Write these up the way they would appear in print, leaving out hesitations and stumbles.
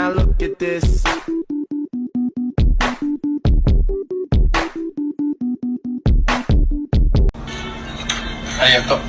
Now look at this. Arigato.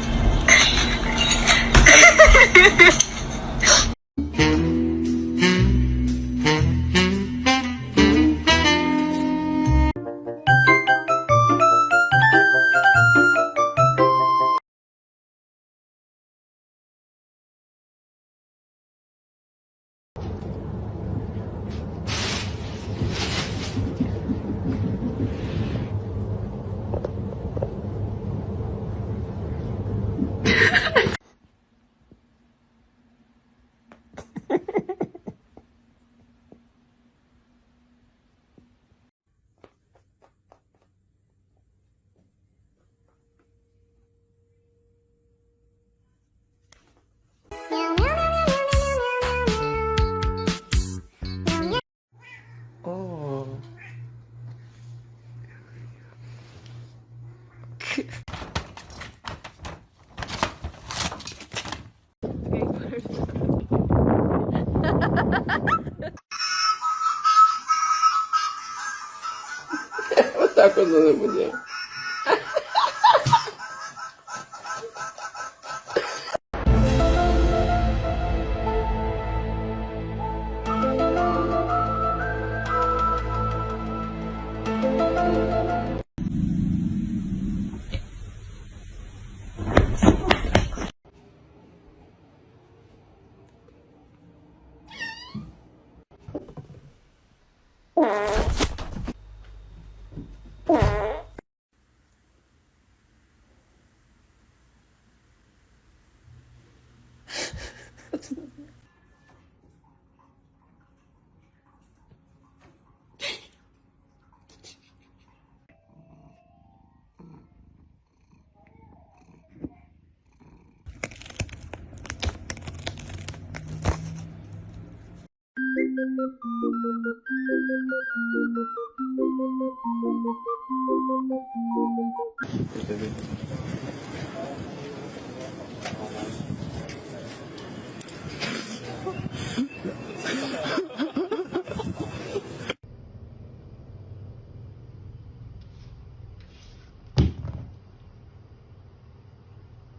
Oh. What está acordando de mulher?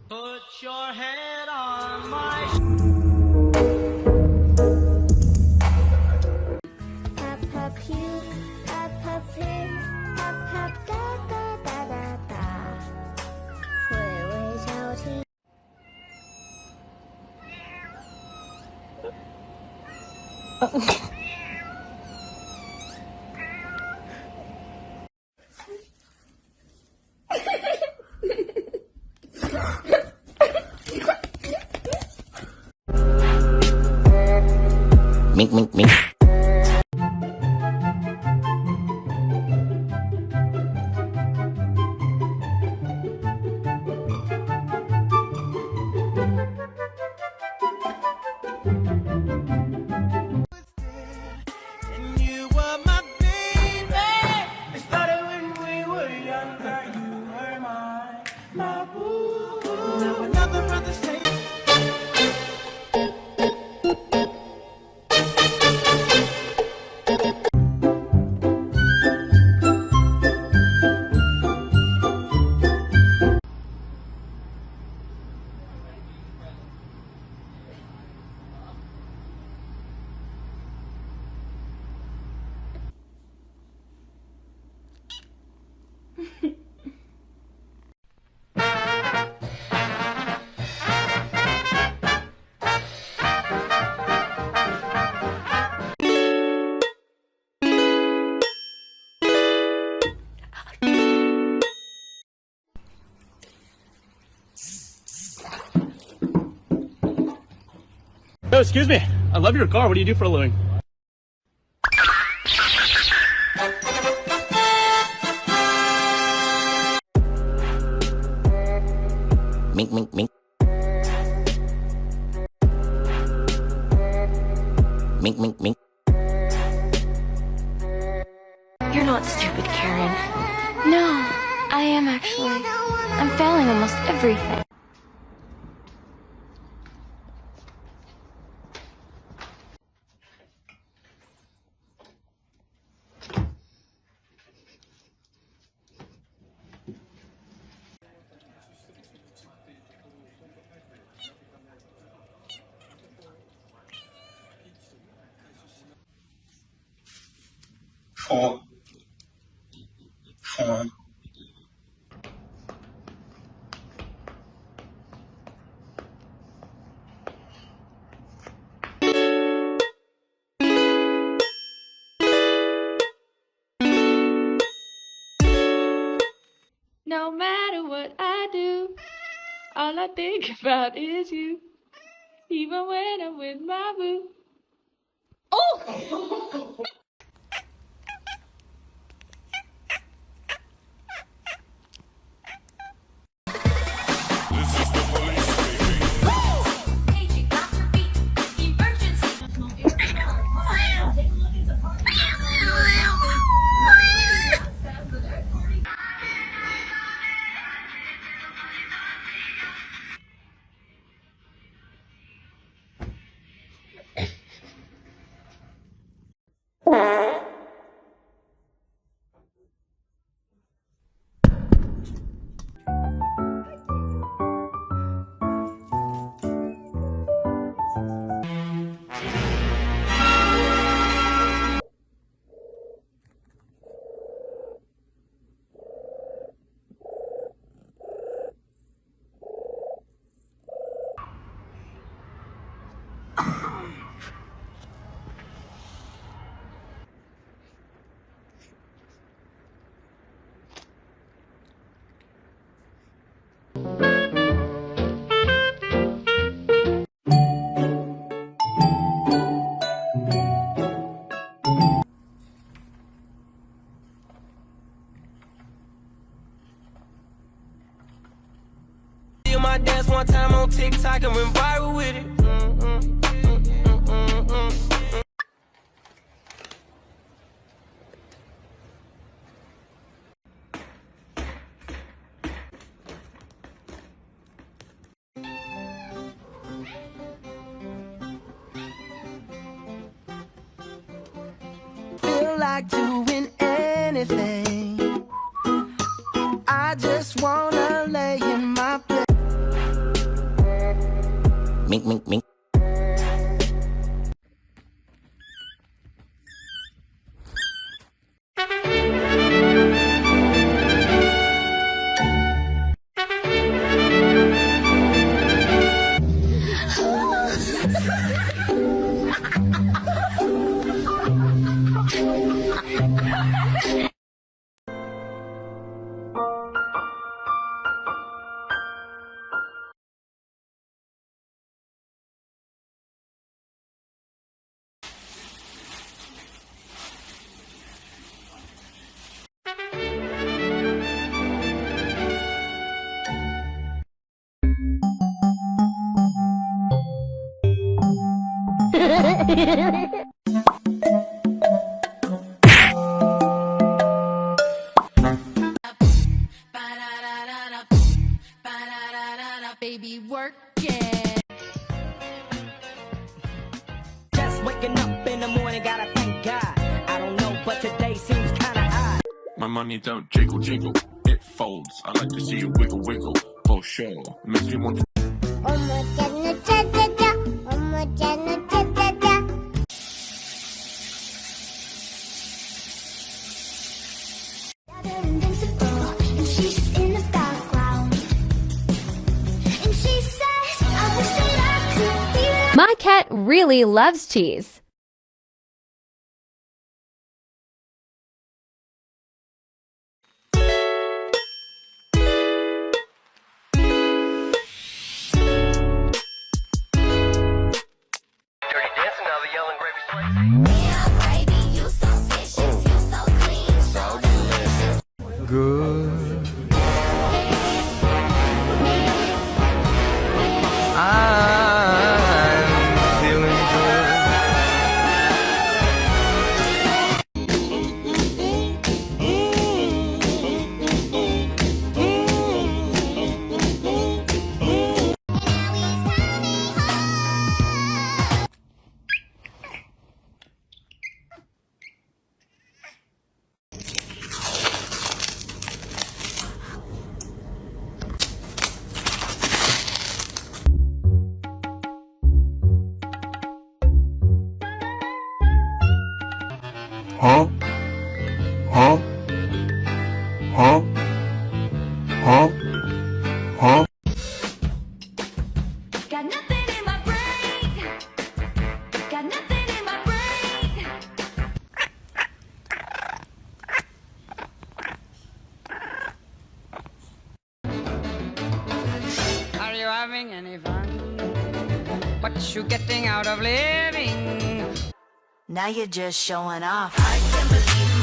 Put your head on my Up, up, you, up, play, up, da, da, da, da, da. 微微小听。Mink, mink, mink. and you were my baby. It started when we were younger. You were my boo. Now another brother say. Oh, excuse me. I love your car. What do you do for a living? Mink, mink, mink. Mink, mink, mink. You're not stupid, Karen. No, I am actually. I'm failing almost everything. Four. Four. No matter what I do, all I think about is you. Even when I'm with my boo. Oh! Did my dance one time on TikTok and went viral with it. Feel like doing anything. I just wanna lay in my bed. Mink, mink, mink. Baby, work it. Just waking up in the morning, gotta thank God. I don't know, but today seems kinda odd. My money don't jiggle jiggle, it folds. I like to see it wiggle wiggle, for sure. Makes me want to. My cat really loves cheese. Dirty dancing, now the yelling gravy Good. I'm feeling good. Huh? having any fun? What you getting out of living? Now you're just showing off. I can't believe